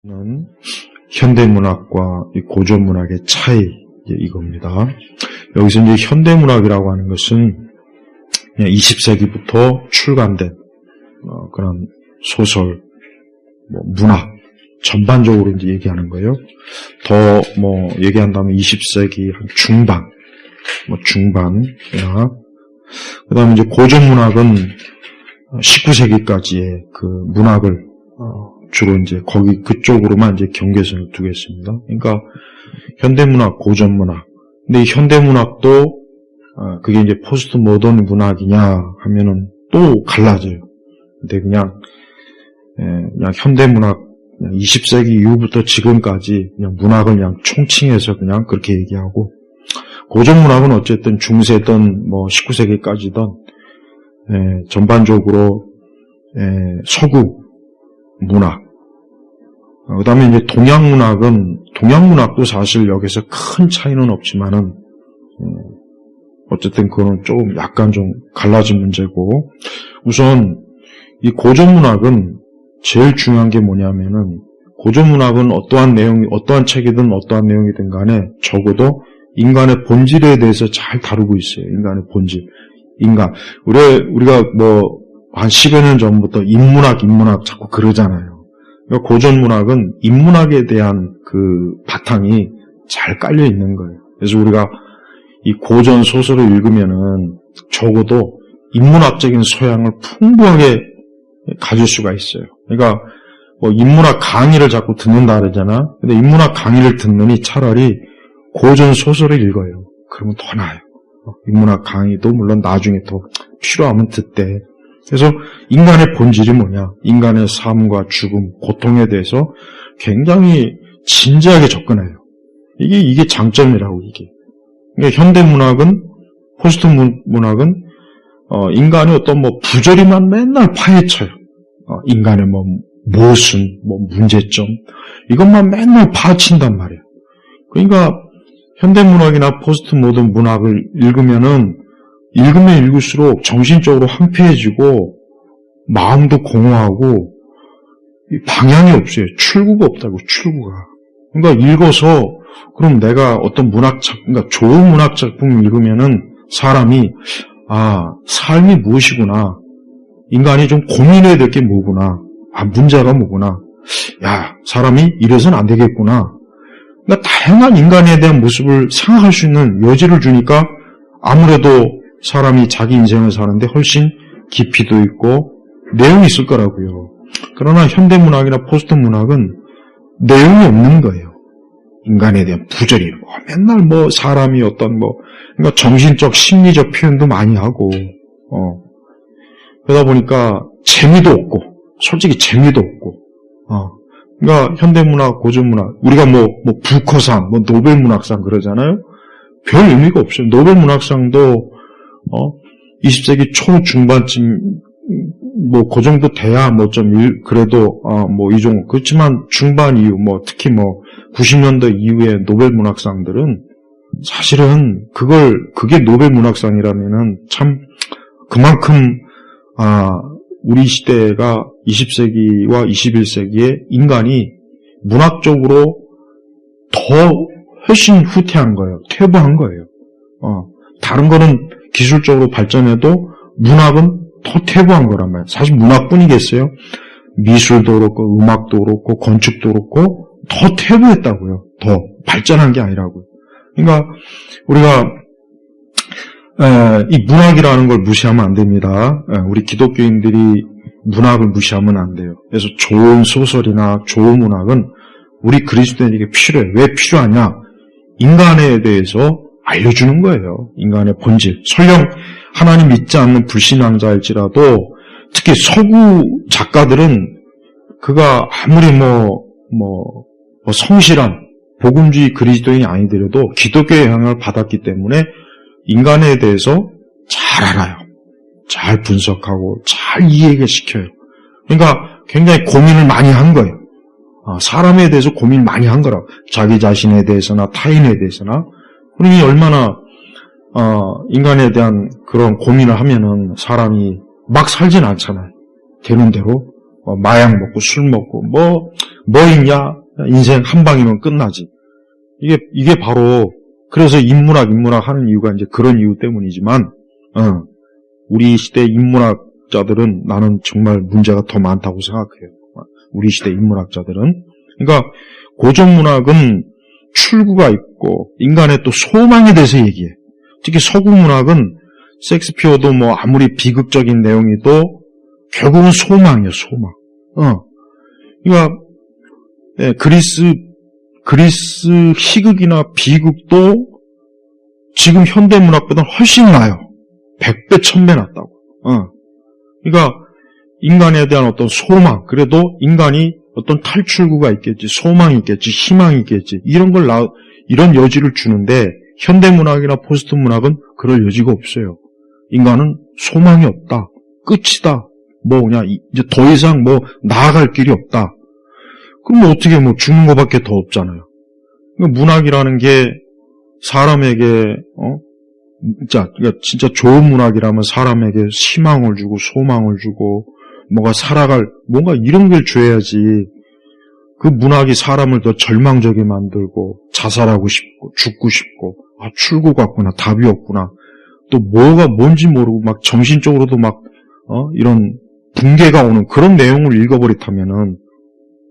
는 현대문학과 고전문학의 차이 이겁니다. 여기서 이제 현대문학이라고 하는 것은 20세기부터 출간된 그런 소설, 문학 전반적으로 이제 얘기하는 거예요. 더 얘기한다면 20세기 한 중반이나 그다음에 이제 고전문학은 19세기까지의 그 문학을 주로 이제 그쪽으로만 이제 경계선을 두겠습니다. 그러니까 현대문학, 고전문학. 근데 이 현대문학도 그게 이제 포스트 모던 문학이냐 하면은 또 갈라져요. 근데 그냥 현대문학 20세기 이후부터 지금까지 그냥 문학을 그냥 총칭해서 그냥 그렇게 얘기하고, 고전문학은 어쨌든 중세든 19세기까지든 전반적으로 서구 문학. 그 다음에 이제 동양문학도 사실 여기서 큰 차이는 없지만은, 어쨌든 그거는 조금 약간 좀 갈라진 문제고, 우선 이 고전문학은 제일 중요한 게 뭐냐면은, 고전문학은 어떠한 책이든 어떠한 내용이든 간에 적어도 인간의 본질에 대해서 잘 다루고 있어요. 인간의 본질. 우리가 한 10여 년 전부터 인문학 자꾸 그러잖아요. 그러니까 고전문학은 인문학에 대한 그 바탕이 잘 깔려 있는 거예요. 그래서 우리가 이 고전 소설을 읽으면은 적어도 인문학적인 소양을 풍부하게 가질 수가 있어요. 그러니까 인문학 강의를 자꾸 듣는다 그러잖아. 근데 인문학 강의를 듣느니 차라리 고전 소설을 읽어요. 그러면 더 나아요. 인문학 강의도 물론 나중에 더 필요하면 듣되. 그래서 인간의 본질이 뭐냐, 인간의 삶과 죽음, 고통에 대해서 굉장히 진지하게 접근해요. 이게 장점이라고, 이게. 그러니까 현대문학은, 포스트 문학은 인간의 어떤 부조리만 맨날 파헤쳐요. 인간의 모순, 문제점, 이것만 맨날 파헤친단 말이에요. 그러니까 현대문학이나 포스트 모던 문학을 읽으면 읽을수록 정신적으로 황폐해지고 마음도 공허하고 방향이 없어요. 출구가 없다고, 출구가. 그러니까 읽어서 그럼 내가 어떤 그러니까 좋은 문학 작품을 읽으면은 사람이 삶이 무엇이구나, 인간이 좀 고민해야 될 게 뭐구나, 문제가 뭐구나, 사람이 이래서는 안 되겠구나. 그러니까 다양한 인간에 대한 모습을 생각할 수 있는 여지를 주니까 아무래도 사람이 자기 인생을 사는데 훨씬 깊이도 있고 내용이 있을 거라고요. 그러나 현대문학이나 포스트 문학은 내용이 없는 거예요. 인간에 대한 부조리, 맨날 사람이 그러니까 정신적, 심리적 표현도 많이 하고, 그러다 보니까 재미도 없고, 솔직히 재미도 없고, 그러니까 현대문학, 고전문학, 우리가 부커상, 노벨문학상 그러잖아요. 별 의미가 없어요. 노벨문학상도 20세기 초중반쯤 그 정도 돼야 그래도 이 정도. 그렇지만 중반 이후 특히 90년대 이후의 노벨문학상들은 사실은 그게 노벨문학상이라면은 참 그만큼 우리 시대가 20세기와 21세기에 인간이 문학적으로 훨씬 후퇴한 거예요. 퇴보한 거예요. 다른 거는 기술적으로 발전해도 문학은 더 퇴보한 거란 말이에요. 사실 문학뿐이겠어요. 미술도 그렇고 음악도 그렇고 건축도 그렇고 더 퇴보했다고요. 더 발전한 게 아니라고요. 그러니까 우리가 이 문학이라는 걸 무시하면 안 됩니다. 우리 기독교인들이 문학을 무시하면 안 돼요. 그래서 좋은 소설이나 좋은 문학은 우리 그리스도인에게 필요해요. 왜 필요하냐? 인간에 대해서 알려주는 거예요. 인간의 본질. 설령 하나님 믿지 않는 불신앙자일지라도, 특히 서구 작가들은 그가 아무리 성실한 복음주의 그리스도인이 아니더라도 기독교의 영향을 받았기 때문에 인간에 대해서 잘 알아요. 잘 분석하고 잘 이해가 시켜요. 그러니까 굉장히 고민을 많이 한 거예요. 사람에 대해서 고민 많이 한 거라고. 자기 자신에 대해서나 타인에 대해서나. 그러니 얼마나 인간에 대한 그런 고민을 하면은 사람이 막 살진 않잖아요. 되는 대로 마약 먹고 술 먹고 뭐 있냐? 인생 한 방이면 끝나지. 이게 바로, 그래서 인문학 하는 이유가 이제 그런 이유 때문이지만, 우리 시대 인문학자들은 나는 정말 문제가 더 많다고 생각해요. 우리 시대 인문학자들은. 그러니까, 고전문학은 출구가 있고, 인간의 또 소망에 대해서 얘기해. 특히 서구문학은 셰익스피어도 뭐 아무리 비극적인 내용이도 결국은 소망이에요, 소망. 그러니까, 예, 그리스 희극이나 비극도 지금 현대문학보다 훨씬 나아요. 100배, 1000배 낫다고. 그러니까, 인간에 대한 어떤 소망, 그래도 인간이 어떤 탈출구가 있겠지, 소망이 있겠지, 희망이 있겠지, 이런 여지를 주는데, 현대문학이나 포스트문학은 그럴 여지가 없어요. 인간은 소망이 없다. 끝이다. 뭐냐, 이제 더 이상 나아갈 길이 없다. 그럼 어떻게 죽는 것밖에 더 없잖아요. 그러니까 문학이라는 게 사람에게, 그러니까 진짜 좋은 문학이라면 사람에게 희망을 주고 소망을 주고 뭔가 이런 걸 줘야지. 그 문학이 사람을 더 절망적이 만들고 자살하고 싶고 죽고 싶고 출구가 없구나, 답이 없구나. 또 뭐가 뭔지 모르고 막 정신적으로도 이런 붕괴가 오는 그런 내용을 읽어버리다면은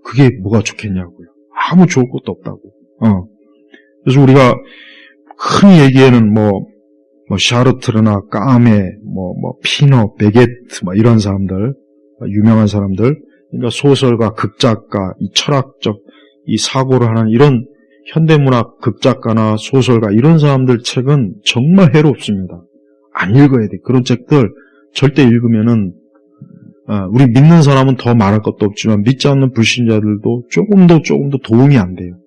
그게 뭐가 좋겠냐고요. 아무 좋을 것도 없다고. 그래서 우리가 흔히 얘기에는 샤르트르나 까메, 피너, 베게트, 이런 사람들, 유명한 사람들, 그러니까 소설가, 극작가, 이 철학적, 이 사고를 하는 이런 현대문학 극작가나 소설가, 이런 사람들 책은 정말 해롭습니다. 안 읽어야 돼. 그런 책들 절대 읽으면은, 우리 믿는 사람은 더 말할 것도 없지만, 믿지 않는 불신자들도 조금도 도움이 안 돼요.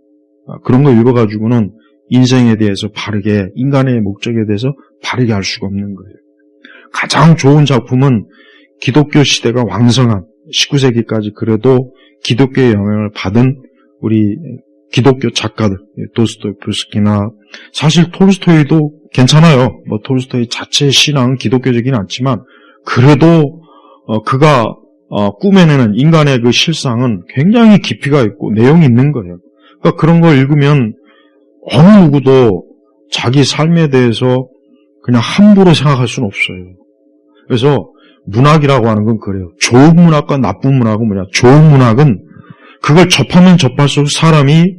그런 거 읽어가지고는 인생에 대해서 바르게, 인간의 목적에 대해서 바르게 알 수가 없는 거예요. 가장 좋은 작품은 기독교 시대가 왕성한 19세기까지 그래도 기독교의 영향을 받은 우리 기독교 작가들, 도스토옙스키나 사실 톨스토이도 괜찮아요. 톨스토이 자체의 신앙은 기독교적이긴 않지만 그래도 그가 꾸며내는 인간의 그 실상은 굉장히 깊이가 있고 내용이 있는 거예요. 그러니까 그런 걸 읽으면 어느 누구도 자기 삶에 대해서 그냥 함부로 생각할 수는 없어요. 그래서 문학이라고 하는 건 그래요. 좋은 문학과 나쁜 문학은 뭐냐? 좋은 문학은 그걸 접하면 접할수록 사람이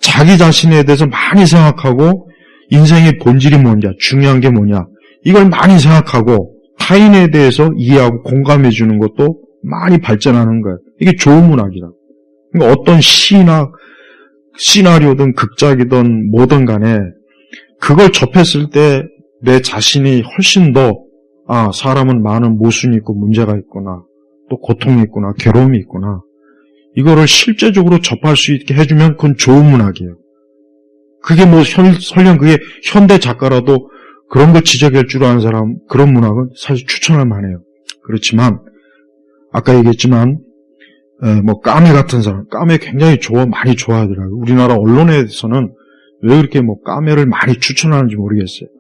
자기 자신에 대해서 많이 생각하고 인생의 본질이 뭐냐, 중요한 게 뭐냐, 이걸 많이 생각하고 타인에 대해서 이해하고 공감해 주는 것도 많이 발전하는 거예요. 이게 좋은 문학이라. 그러니까 어떤 시나 시나리오든 극작이든 뭐든 간에 그걸 접했을 때 내 자신이 훨씬 더 사람은 많은 모순이 있고 문제가 있구나, 또 고통이 있구나, 괴로움이 있구나, 이거를 실제적으로 접할 수 있게 해주면 그건 좋은 문학이에요. 그게 설령 그게 현대 작가라도 그런 걸 지적할 줄 아는 사람, 그런 문학은 사실 추천할 만해요. 그렇지만 아까 얘기했지만 까메 같은 사람, 까메 굉장히 많이 좋아하더라고요. 우리나라 언론에서는 왜 그렇게 까메를 많이 추천하는지 모르겠어요.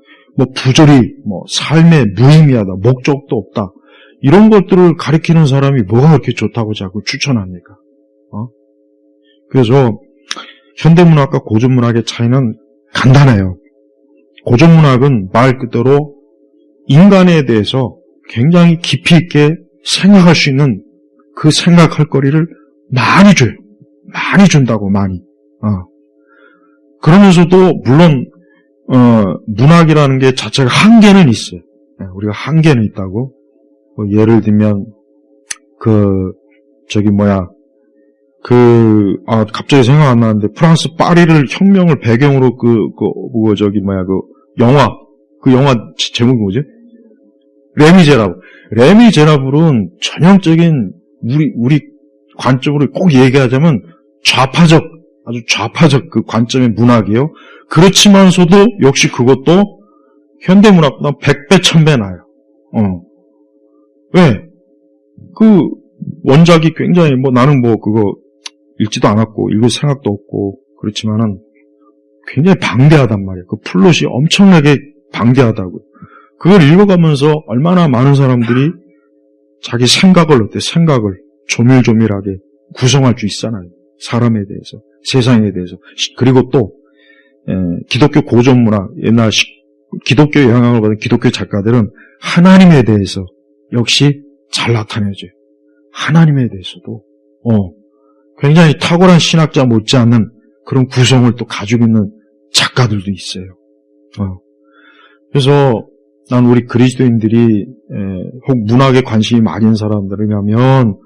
부조리, 삶에 무의미하다, 목적도 없다, 이런 것들을 가리키는 사람이 뭐가 그렇게 좋다고 자꾸 추천합니까? 그래서 현대문학과 고전문학의 차이는 간단해요. 고전문학은 말 그대로 인간에 대해서 굉장히 깊이 있게 생각할 수 있는 그 생각할 거리를 많이 줘요. 많이 준다고, 많이. 그러면서도 물론 문학이라는 게 자체가 한계는 있어요. 우리가 한계는 있다고. 예를 들면 갑자기 생각 안 나는데 프랑스 파리를 혁명을 배경으로 영화 제목이 뭐지? 레미제라블은 전형적인 우리 관점으로 꼭 얘기하자면 아주 좌파적 그 관점의 문학이에요. 그렇지만서도 역시 그것도 현대문학보다 100배, 1000배 나아요. 왜? 그 원작이 굉장히 나는 그거 읽지도 않았고 읽을 생각도 없고 그렇지만은 굉장히 방대하단 말이에요. 그 플롯이 엄청나게 방대하다고. 그걸 읽어가면서 얼마나 많은 사람들이 자기 생각을 조밀조밀하게 구성할 수 있잖아요. 사람에 대해서, 세상에 대해서, 그리고 또 기독교 고전문학, 옛날 기독교 영향을 받은 기독교 작가들은 하나님에 대해서 역시 잘 나타내줘요. 하나님에 대해서도 굉장히 탁월한 신학자 못지않는 그런 구성을 또 가지고 있는 작가들도 있어요. 그래서 난 우리 그리스도인들이 혹 문학에 관심이 많은 사람들이라면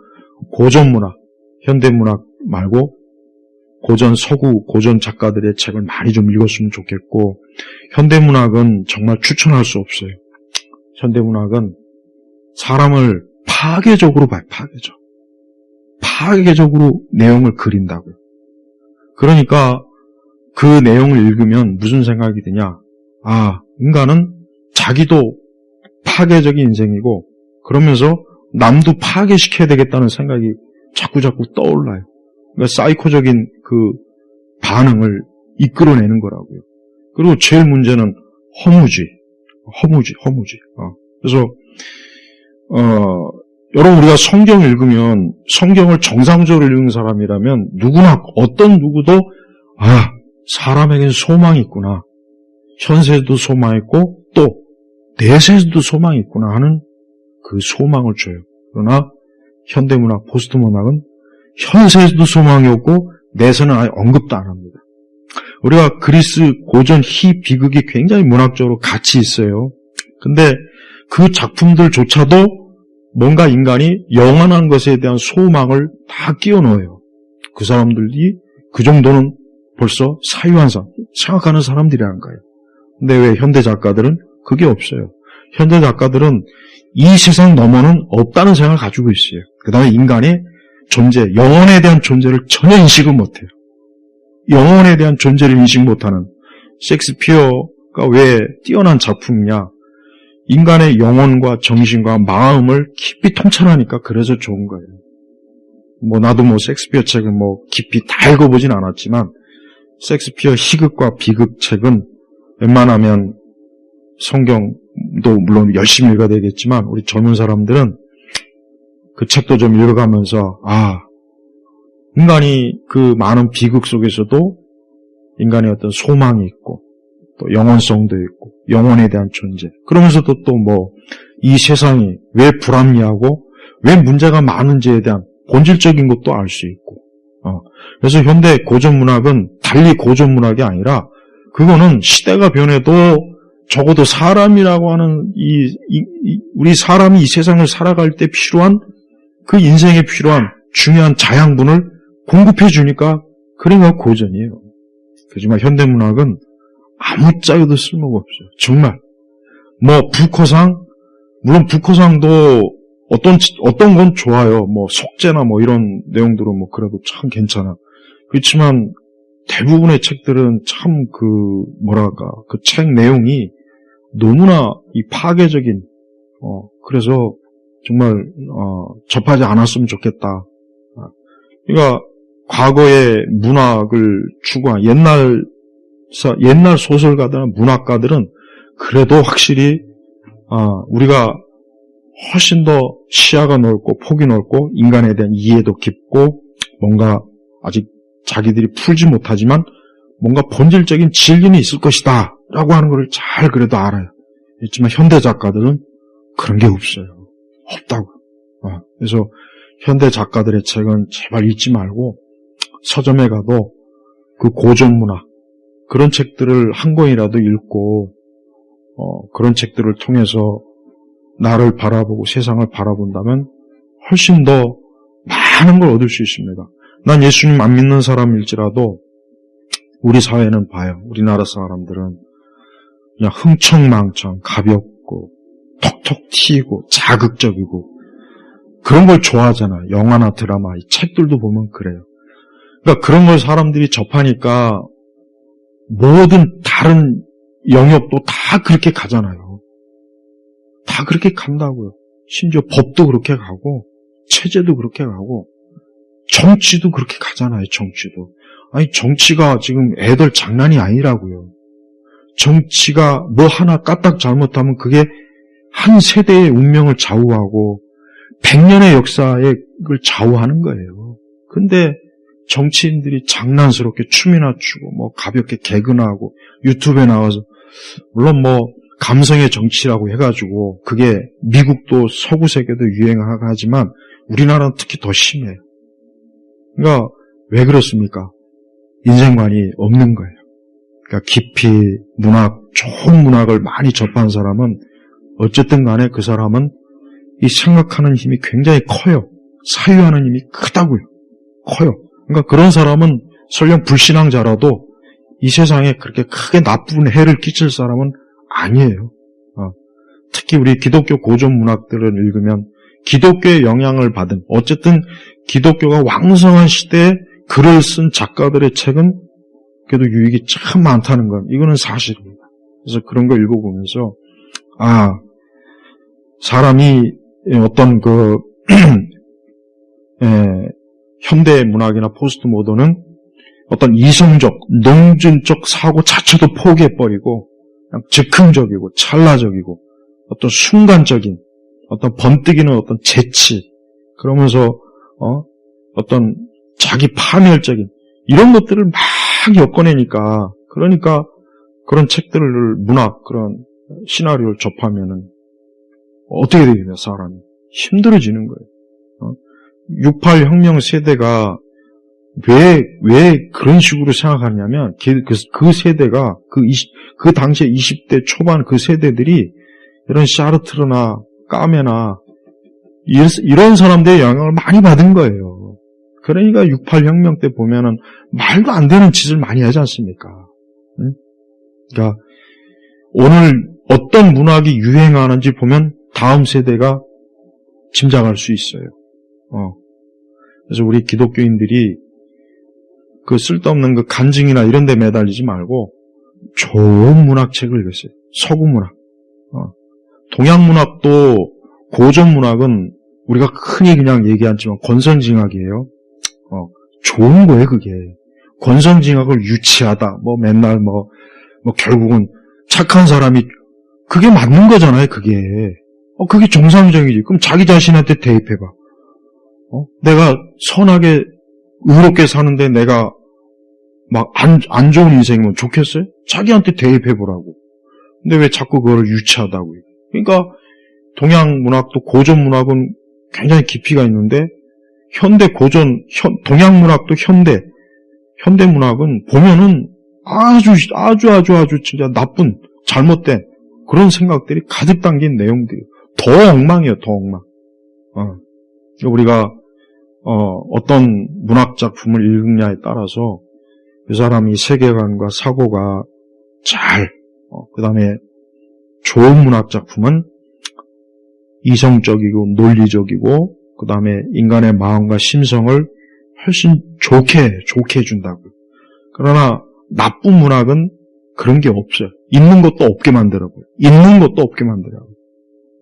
고전문학, 현대문학 말고 고전 서구, 고전 작가들의 책을 많이 좀 읽었으면 좋겠고, 현대문학은 정말 추천할 수 없어요. 현대문학은 사람을 파괴적으로 봐요. 파괴적으로 내용을 그린다고요. 그러니까 그 내용을 읽으면 무슨 생각이 드냐? 인간은 자기도 파괴적인 인생이고, 그러면서 남도 파괴시켜야 되겠다는 생각이 자꾸 떠올라요. 그러니까 사이코적인 그 반응을 이끌어내는 거라고요. 그리고 제일 문제는 허무주의. 그래서 여러분, 우리가 성경 읽으면, 성경을 정상적으로 읽는 사람이라면 누구나, 어떤 누구도 사람에겐 소망이 있구나, 현세에도 소망이 있고 또 내세에도 소망이 있구나 하는 그 소망을 줘요. 그러나 현대문학, 포스트문학은 현세에도 소망이 없고 내세는 아예 언급도 안 합니다. 우리가 그리스 고전 희비극이 굉장히 문학적으로 가치 있어요. 근데 그 작품들조차도 뭔가 인간이 영원한 것에 대한 소망을 다 끼워 넣어요. 그 사람들이 그 정도는 벌써 사유한 사람, 생각하는 사람들이라는 거예요. 근데 왜 현대 작가들은 그게 없어요. 현대 작가들은 이 세상 너머는 없다는 생각을 가지고 있어요. 그 다음에 인간의 존재, 영혼에 대한 존재를 전혀 인식을 못해요. 영혼에 대한 존재를 인식 못하는, 셰익스피어가 왜 뛰어난 작품이냐? 인간의 영혼과 정신과 마음을 깊이 통찰하니까 그래서 좋은 거예요. 나도 셰익스피어 책을 깊이 다 읽어보진 않았지만, 셰익스피어 희극과 비극 책은 웬만하면 성경도 물론 열심히 읽어야 되겠지만, 우리 젊은 사람들은 그 책도 좀 읽어가면서, 인간이 그 많은 비극 속에서도 인간의 어떤 소망이 있고, 또 영혼성도 있고, 영혼에 대한 존재. 그러면서도 또 이 세상이 왜 불합리하고, 왜 문제가 많은지에 대한 본질적인 것도 알 수 있고. 그래서 현대 고전문학은 달리 고전문학이 아니라, 그거는 시대가 변해도 적어도 사람이라고 하는 우리 사람이 이 세상을 살아갈 때 필요한, 그 인생에 필요한 중요한 자양분을 공급해 주니까 그러니까 고전이에요. 그렇지만 현대문학은 아무짝에도 쓸모가 없어요. 정말. 북허상, 물론 북허상도 어떤 건 좋아요. 속죄나 이런 내용들은 그래도 참 괜찮아. 그렇지만 대부분의 책들은 참 그 책 내용이 너무나 이 파괴적인, 그래서 정말, 접하지 않았으면 좋겠다. 그러니까 과거의 문학을 추구한 옛날 소설가들이나 문학가들은 그래도 확실히, 우리가 훨씬 더 시야가 넓고 폭이 넓고 인간에 대한 이해도 깊고 뭔가 아직 자기들이 풀지 못하지만 뭔가 본질적인 진리는 있을 것이다 라고 하는 걸 잘 그래도 알아요. 그렇지만 현대 작가들은 그런 게 없어요. 없다고. 그래서 현대 작가들의 책은 제발 읽지 말고 서점에 가도 그 고전문학 그런 책들을 한 권이라도 읽고 그런 책들을 통해서 나를 바라보고 세상을 바라본다면 훨씬 더 많은 걸 얻을 수 있습니다. 난 예수님 안 믿는 사람일지라도 우리 사회는 봐요. 우리나라 사람들은 그냥 흥청망청 가볍고 톡톡 튀고 자극적이고 그런 걸 좋아하잖아요. 영화나 드라마, 이 책들도 보면 그래요. 그러니까 그런 걸 사람들이 접하니까 모든 다른 영역도 다 그렇게 가잖아요. 다 그렇게 간다고요. 심지어 법도 그렇게 가고 체제도 그렇게 가고 정치도 그렇게 가잖아요. 정치도. 아니 정치가 지금 애들 장난이 아니라고요. 정치가 하나 까딱 잘못하면 그게 한 세대의 운명을 좌우하고 100년의 역사를 좌우하는 거예요. 근데 정치인들이 장난스럽게 춤이나 추고 뭐 가볍게 개그나 하고 유튜브에 나와서 물론 뭐 감성의 정치라고 해가지고 그게 미국도 서구 세계도 유행하고 하지만 우리나라는 특히 더 심해요. 그러니까 왜 그렇습니까? 인생관이 없는 거예요. 그러니까 깊이 문학, 좋은 문학을 많이 접한 사람은 어쨌든 간에 그 사람은 이 생각하는 힘이 굉장히 커요. 사유하는 힘이 크다고요. 커요. 그러니까 그런 사람은 설령 불신앙자라도 이 세상에 그렇게 크게 나쁜 해를 끼칠 사람은 아니에요. 특히 우리 기독교 고전 문학들을 읽으면 기독교의 영향을 받은, 어쨌든 기독교가 왕성한 시대에 글을 쓴 작가들의 책은 그래도 유익이 참 많다는 건 이거는 사실입니다. 그래서 그런 거 읽어보면서 사람이 어떤 현대 문학이나 포스트 모던은 어떤 이성적, 농준적 사고 자체도 포기해버리고 그냥 즉흥적이고 찰나적이고 어떤 순간적인 어떤 번뜩이는 어떤 재치, 그러면서 어떤 자기 파멸적인 이런 것들을 막 엮어내니까, 그러니까 그런 책들을 문학, 그런 시나리오를 접하면은 어떻게 되겠냐, 사람이 힘들어지는 거예요. 68 혁명 세대가 왜 그런 식으로 생각하냐면 그 세대가 그 당시에 20대 초반 그 세대들이 이런 샤르트르나 까메나 이런 사람들의 영향을 많이 받은 거예요. 그러니까 68 혁명 때 보면은 말도 안 되는 짓을 많이 하지 않습니까? 응? 그러니까 오늘 어떤 문학이 유행하는지 보면 다음 세대가 짐작할 수 있어요. 그래서 우리 기독교인들이 그 쓸데없는 그 간증이나 이런 데 매달리지 말고 좋은 문학책을 읽으세요. 서구 문학. 동양 문학도 고전 문학은 우리가 흔히 그냥 얘기하지만 권선징악이에요. 좋은 거예요, 그게. 권선징악을 유치하다, 맨날 결국은 착한 사람이, 그게 맞는 거잖아요, 그게. 그게 정상적이지. 그럼 자기 자신한테 대입해봐. 내가 선하게, 의롭게 사는데 내가 안 좋은 인생이면 좋겠어요? 자기한테 대입해보라고. 근데 왜 자꾸 그거를 유치하다고 해요? 그러니까 동양 문학도 고전 문학은 굉장히 깊이가 있는데 동양 문학도 현대 문학은 보면은 아주 진짜 나쁜, 잘못된 그런 생각들이 가득 담긴 내용들이에요. 더 엉망이에요, 더 엉망. 우리가 어떤 문학 작품을 읽느냐에 따라서 그 사람이 세계관과 사고가 그 다음에 좋은 문학 작품은 이성적이고 논리적이고 그 다음에 인간의 마음과 심성을 훨씬 좋게 해준다고. 그러나 나쁜 문학은 그런 게 없어요. 있는 것도 없게 만들어버려요.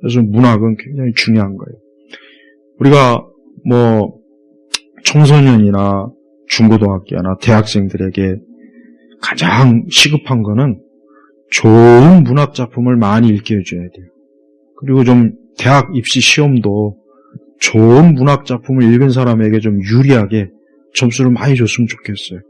그래서 문학은 굉장히 중요한 거예요. 우리가 청소년이나 중고등학교나 대학생들에게 가장 시급한 거는 좋은 문학 작품을 많이 읽게 해줘야 돼요. 그리고 좀 대학 입시 시험도 좋은 문학 작품을 읽은 사람에게 좀 유리하게 점수를 많이 줬으면 좋겠어요.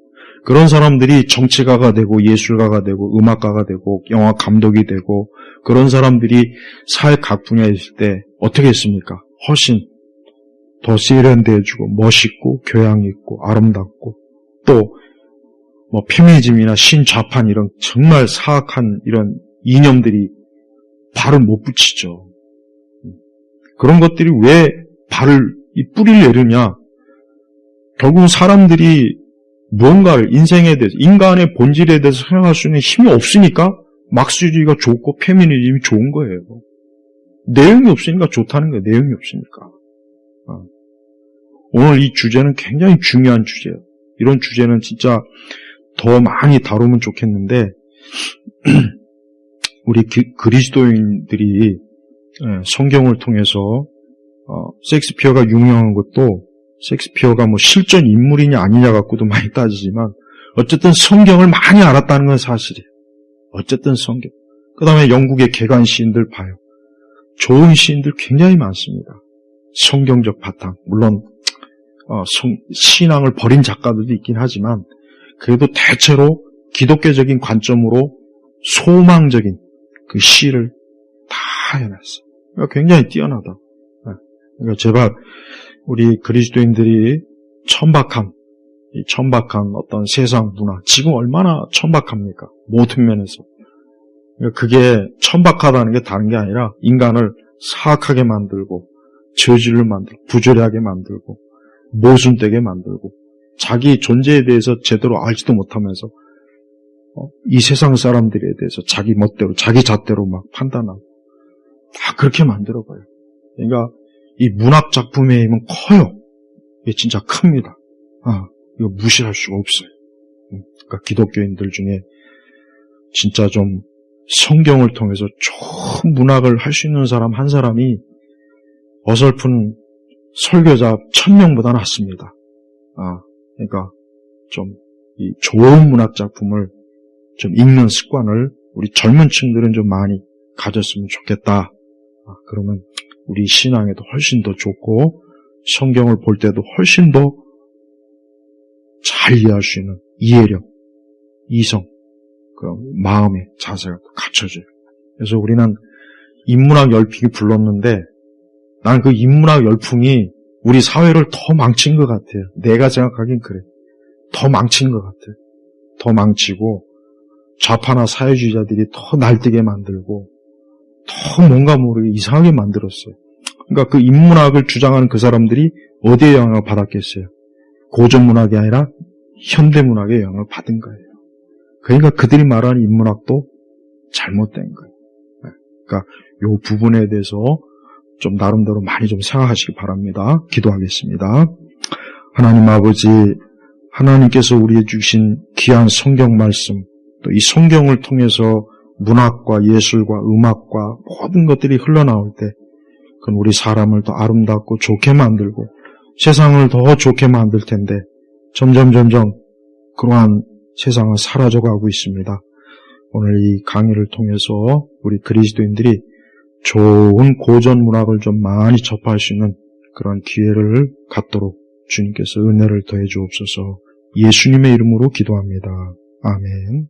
그런 사람들이 정치가가 되고 예술가가 되고 음악가가 되고 영화 감독이 되고 그런 사람들이 사회 각 분야에 있을 때 어떻게 했습니까? 훨씬 더 세련돼지고 멋있고 교양 있고 아름답고 또 페미니즘이나 신좌판 이런 정말 사악한 이런 이념들이 발을 못 붙이죠. 그런 것들이 왜 뿌리를 내리냐? 결국은 사람들이 무언가를 인생에 대해서, 인간의 본질에 대해서 생각할 수 있는 힘이 없으니까 막스주의가 좋고 페미니즘이 좋은 거예요. 내용이 없으니까 좋다는 거예요. 내용이 없으니까. 오늘 이 주제는 굉장히 중요한 주제예요. 이런 주제는 진짜 더 많이 다루면 좋겠는데 우리 그리스도인들이 성경을 통해서 셰익스피어가 유명한 것도 셰익스피어가 실존 인물이냐 아니냐 갖고도 많이 따지지만 어쨌든 성경을 많이 알았다는 건 사실이에요. 어쨌든 성경. 그 다음에 영국의 개관 시인들 봐요. 좋은 시인들 굉장히 많습니다. 성경적 바탕. 물론 신앙을 버린 작가들도 있긴 하지만 그래도 대체로 기독교적인 관점으로 소망적인 그 시를 다 해놨어요. 그러니까 굉장히 뛰어나다. 그러니까 제발 우리 그리스도인들이 천박한 어떤 세상 문화, 지금 얼마나 천박합니까? 모든 면에서. 그러니까 그게 천박하다는 게 다른 게 아니라 인간을 사악하게 만들고 저질을 만들고 부조리하게 만들고 모순되게 만들고 자기 존재에 대해서 제대로 알지도 못하면서 이 세상 사람들에 대해서 자기 멋대로 자기 잣대로 막 판단하고 다 그렇게 만들어봐요. 그러니까 이 문학 작품의 힘은 커요. 이게 진짜 큽니다. 이거 무시할 수가 없어요. 그러니까 기독교인들 중에 진짜 좀 성경을 통해서 좋은 문학을 할 수 있는 사람 한 사람이 어설픈 설교자 1000명보다 낫습니다. 그러니까 좀 이 좋은 문학 작품을 좀 읽는 습관을 우리 젊은 층들은 좀 많이 가졌으면 좋겠다. 그러면 우리 신앙에도 훨씬 더 좋고 성경을 볼 때도 훨씬 더 잘 이해할 수 있는 이해력, 이성, 그런 마음의 자세가 갖춰져요. 그래서 우리는 인문학 열풍이 불렀는데 나는 그 인문학 열풍이 우리 사회를 더 망친 것 같아요. 내가 생각하긴 그래. 더 망친 것 같아요. 더 망치고 좌파나 사회주의자들이 더 날뛰게 만들고 더 뭔가 모르게 이상하게 만들었어요. 그러니까 그 인문학을 주장하는 그 사람들이 어디에 영향을 받았겠어요? 고전문학이 아니라 현대문학의 영향을 받은 거예요. 그러니까 그들이 말하는 인문학도 잘못된 거예요. 그러니까 이 부분에 대해서 좀 나름대로 많이 좀 생각하시기 바랍니다. 기도하겠습니다. 하나님 아버지, 하나님께서 우리에게 주신 귀한 성경 말씀, 또 이 성경을 통해서 문학과 예술과 음악과 모든 것들이 흘러나올 때 그건 우리 사람을 더 아름답고 좋게 만들고 세상을 더 좋게 만들 텐데 점점 그러한 세상은 사라져가고 있습니다. 오늘 이 강의를 통해서 우리 그리스도인들이 좋은 고전 문학을 좀 많이 접할 수 있는 그런 기회를 갖도록 주님께서 은혜를 더해 주옵소서. 예수님의 이름으로 기도합니다. 아멘.